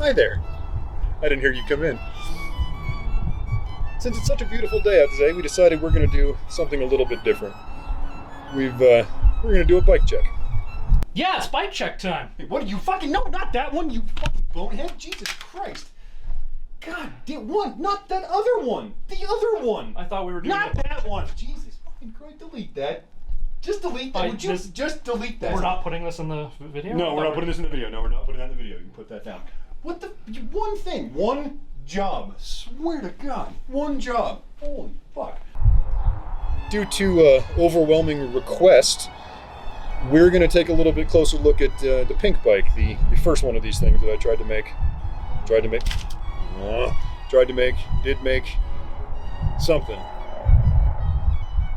Hi there. I didn't hear you come in. Since it's such a beautiful day out today, we decided we're going to do something a little bit different. We're going to do a bike check. Yeah, it's bike check time. Hey, what are you fucking... No, not that one, you fucking bonehead. Jesus Christ. God damn, not that other one. The other one. I thought we were doing Not that one. Jesus fucking Christ, delete that. Just delete that. Just delete that. We're not putting this in the video? No, we're not putting this in the video. No, we're not putting that in the video. You can put that down. What the... One thing. One job. Swear to God. One job. Holy fuck. Due to overwhelming request, we're going to take a little bit closer look at the pink bike, the first one of these things that I did make something.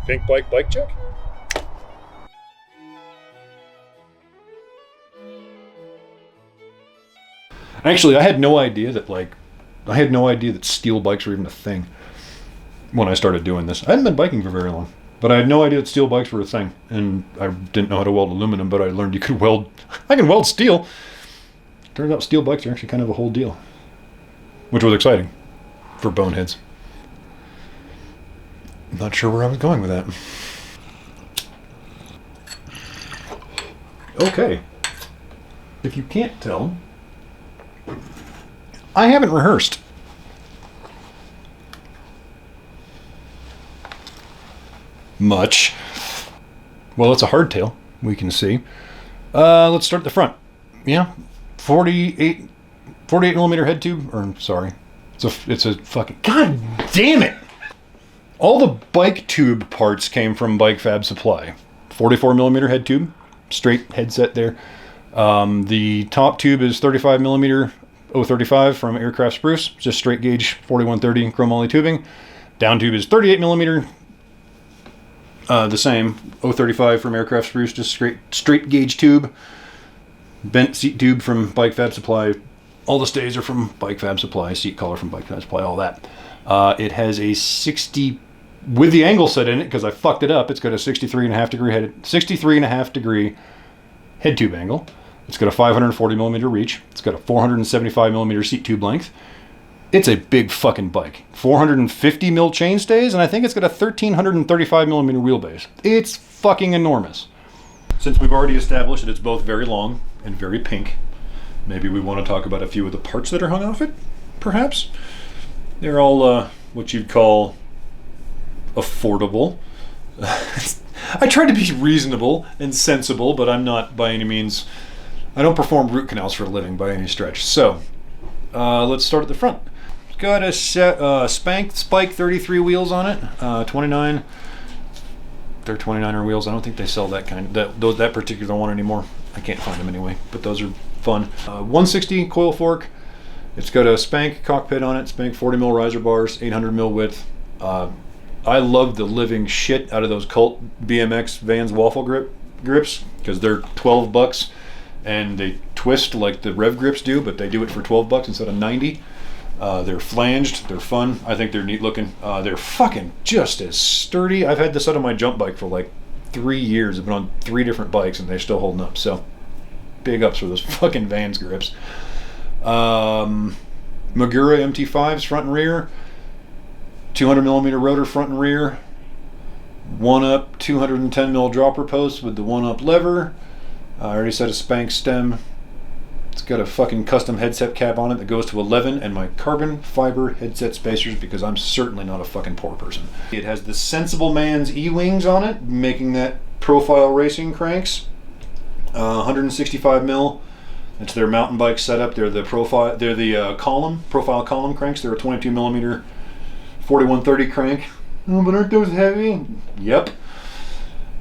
Pink bike check? Actually, I had no idea that steel bikes were even a thing when I started doing this. I hadn't been biking for very long, but I had no idea that steel bikes were a thing, and I didn't know how to weld aluminum, but I learned you could weld. I can weld steel. Turns out steel bikes are actually kind of a whole deal, which was exciting for boneheads. I'm not sure where I was going with that. Okay. If you can't tell, I haven't rehearsed. Much. Well, it's a hardtail, we can see. Let's start at the front. Yeah, 48 millimeter head tube, or sorry, it's a fucking, god damn it! All the bike tube parts came from Bike Fab Supply. 44 millimeter head tube, straight headset there. The top tube is 35 millimeter 035 from Aircraft Spruce, just straight gauge 4130 chromoly tubing. Down tube is 38 millimeter, the same 035 from Aircraft Spruce, just straight gauge tube. Bent seat tube from Bike Fab Supply. All the stays are from Bike Fab Supply. Seat collar from Bike Fab Supply. All that. It has a 60 with the angle set in it because I fucked it up. It's got a 63.5 degree head tube angle. It's got a 540 millimeter reach. It's got a 475 millimeter seat tube length. It's a big fucking bike. 450 mil chain stays, and I think it's got a 1335 millimeter wheelbase. It's fucking enormous. Since we've already established that it's both very long and very pink, maybe we want to talk about a few of the parts that are hung off it, perhaps? They're all what you'd call affordable. I try to be reasonable and sensible, but I'm not by any means... I don't perform root canals for a living by any stretch. So, let's start at the front. It's got a Spank Spike 33 wheels on it. 29. They're 29er wheels. I don't think they sell that that particular one anymore. I can't find them anyway, but those are fun. 160 coil fork. It's got a Spank cockpit on it. Spank 40 mil riser bars, 800 mil width. I love the living shit out of those Cult BMX Vans waffle grips because they're $12 and they twist like the Rev grips do, but they do it for $12 instead of 90. They're flanged, they're fun. I think they're neat looking. They're fucking just as sturdy. I've had this out of my jump bike for like 3 years. I've been on 3 different bikes and they're still holding up. So big ups for those fucking Vans grips. Magura MT5s front and rear. 200 millimeter rotor front and rear. 1-up 210 mil dropper post with the 1-up lever. I already said a Spank stem. It's got a fucking custom headset cap on it that goes to 11 and my carbon fiber headset spacers because I'm certainly not a fucking poor person. It has the Sensible Man's E-wings on it, making that profile racing cranks. 165 mil. It's their mountain bike setup. They're the profile column cranks. They're a 22 millimeter 4130 crank. Oh, but aren't those heavy? Yep.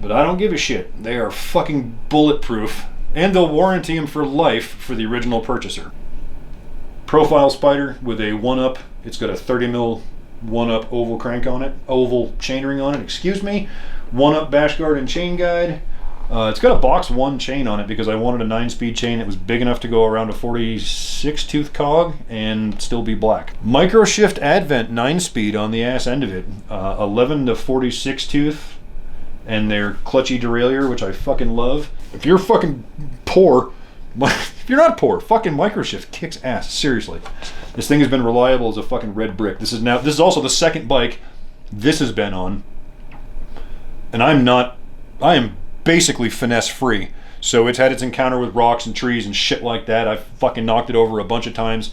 But I don't give a shit. They are fucking bulletproof, and they'll warranty them for life for the original purchaser. Profile spider with a 1-up. It's got a 30 mil 1-up oval crank on it, oval chainring on it. Excuse me. 1-up bash guard and chain guide. It's got a box 1 chain on it because I wanted a 9-speed chain that was big enough to go around a 46 tooth cog and still be black. Micro shift advent 9-speed on the ass end of it. 11 to 46 tooth. And their clutchy derailleur, which I fucking love. If you're fucking poor, If you're not poor, fucking Microshift kicks ass. Seriously. This thing has been reliable as a fucking red brick. This is also the second bike this has been on. And I am basically finesse free. So it's had its encounter with rocks and trees and shit like that. I've fucking knocked it over a bunch of times.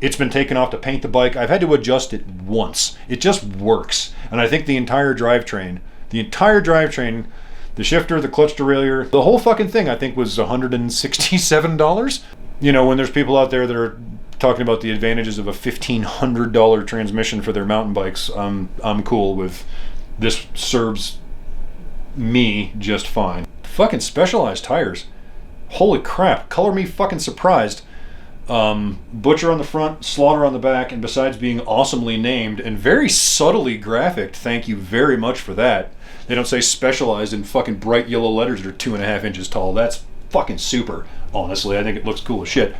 It's been taken off to paint the bike. I've had to adjust it once. It just works. And I think the entire drivetrain, the shifter, the clutch derailleur, the whole fucking thing, I think was $167. You know, when there's people out there that are talking about the advantages of a $1,500 transmission for their mountain bikes, I'm cool with this. Serves me just fine. Fucking Specialized tires. Holy crap. Color me fucking surprised. Butcher on the front, Slaughter on the back, and besides being awesomely named and very subtly graphic, thank you very much for that. They don't say Specialized in fucking bright yellow letters that are 2.5 inches tall. That's fucking super, honestly. I think it looks cool as shit.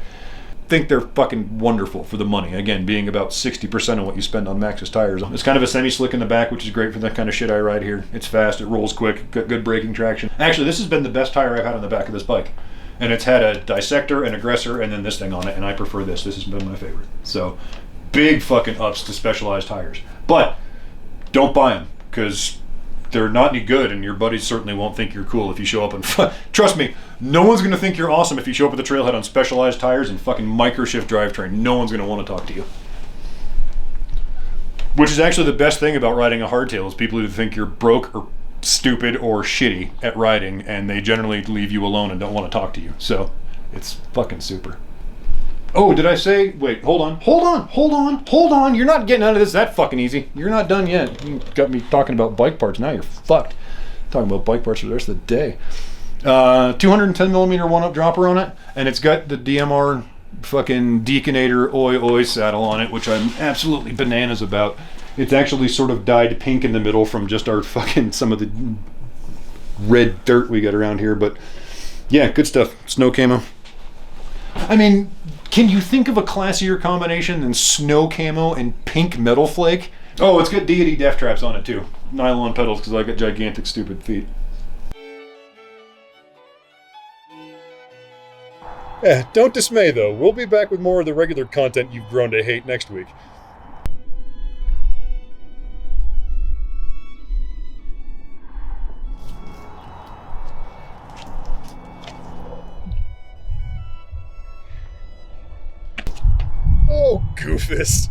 Think they're fucking wonderful for the money. Again, being about 60% of what you spend on Maxxis tires. It's kind of a semi-slick in the back, which is great for the kind of shit I ride here. It's fast, it rolls quick, got good braking traction. Actually, this has been the best tire I've had on the back of this bike. And it's had a dissector, an aggressor, and then this thing on it, and I prefer this. This has been my favorite. So, big fucking ups to Specialized tires. But, don't buy them, because they're not any good, and your buddies certainly won't think you're cool if you show up and... Trust me, no one's going to think you're awesome if you show up at the trailhead on Specialized tires and fucking Microshift drivetrain. No one's going to want to talk to you. Which is actually the best thing about riding a hardtail, is people who think you're broke or stupid or shitty at riding, and they generally leave you alone and don't want to talk to you. So, it's fucking super. Oh, did I say... Wait, hold on. You're not getting out of this that fucking easy. You're not done yet. You got me talking about bike parts. Now you're fucked. Talking about bike parts for the rest of the day. 210 millimeter one-up dropper on it, and it's got the DMR fucking Deaconator oi saddle on it, which I'm absolutely bananas about. It's actually sort of dyed pink in the middle from just our fucking, some of the red dirt we got around here, but yeah, good stuff. Snow camo. I mean, can you think of a classier combination than snow camo and pink metal flake? Oh, it's got Deity death traps on it too. Nylon pedals, because I got gigantic stupid feet. Don't dismay though. We'll be back with more of the regular content you've grown to hate next week. Oh, Goofus.